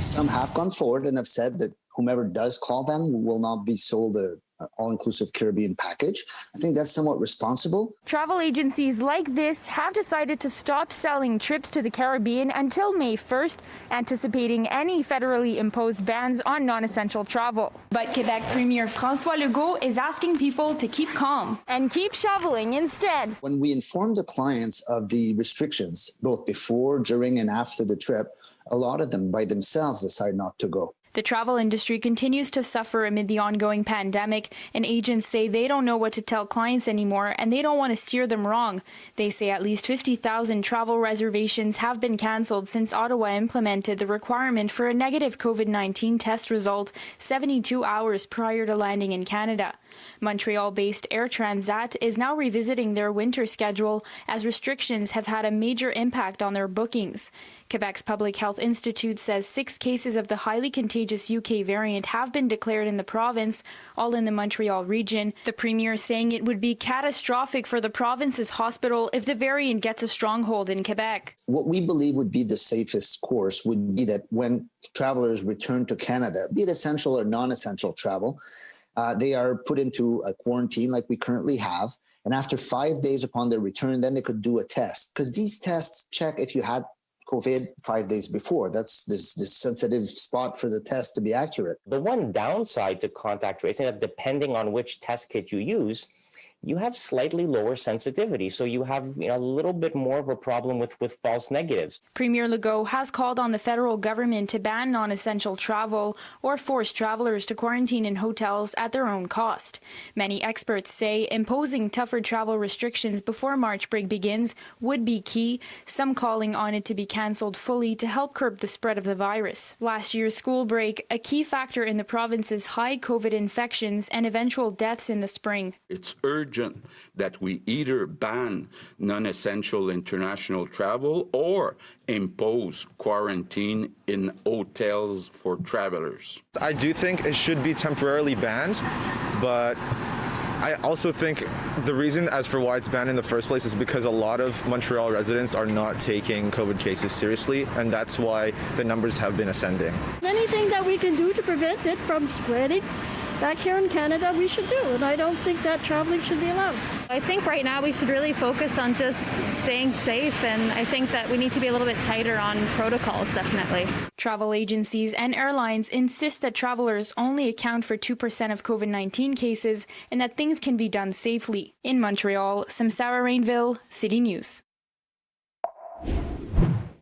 Some have gone forward and have said that whomever does call them will not be sold a all-inclusive Caribbean package. I think that's somewhat responsible. Travel agencies like this have decided to stop selling trips to the Caribbean until May 1st, anticipating any federally imposed bans on non-essential travel. But Quebec Premier François Legault is asking people to keep calm and keep shoveling instead. When we inform the clients of the restrictions, both before, during, and after the trip, a lot of them by themselves decide not to go. The travel industry continues to suffer amid the ongoing pandemic, and agents say they don't know what to tell clients anymore and they don't want to steer them wrong. They say at least 50,000 travel reservations have been cancelled since Ottawa implemented the requirement for a negative COVID-19 test result 72 hours prior to landing in Canada. Montreal-based Air Transat is now revisiting their winter schedule as restrictions have had a major impact on their bookings. Quebec's Public Health Institute says 6 cases of the highly contagious UK variant have been declared in the province, all in the Montreal region. The Premier saying it would be catastrophic for the province's hospital if the variant gets a stronghold in Quebec. What we believe would be the safest course would be that when travelers return to Canada, be it essential or non-essential travel, they are put into a quarantine like we currently have. And after 5 days upon their return, then they could do a test. Because these tests check if you had COVID 5 days before. That's this sensitive spot for the test to be accurate. The one downside to contact tracing is that depending on which test kit you use, you have slightly lower sensitivity. So you have a little bit more of a problem with false negatives. Premier Legault has called on the federal government to ban non-essential travel or force travelers to quarantine in hotels at their own cost. Many experts say imposing tougher travel restrictions before March break begins would be key, some calling on it to be cancelled fully to help curb the spread of the virus. Last year's school break, a key factor in the province's high COVID infections and eventual deaths in the spring. It's urgent that we either ban non-essential international travel or impose quarantine in hotels for travelers. I do think it should be temporarily banned, but I also think the reason as for why it's banned in the first place is because a lot of Montreal residents are not taking COVID cases seriously, and that's why the numbers have been ascending. Anything that we can do to prevent it from spreading back here in Canada, we should do, and I don't think that traveling should be allowed. I think right now we should really focus on just staying safe, and I think that we need to be a little bit tighter on protocols, definitely. Travel agencies and airlines insist that travelers only account for 2% of COVID-19 cases and that things can be done safely. In Montreal, Samsara Rainville, City News.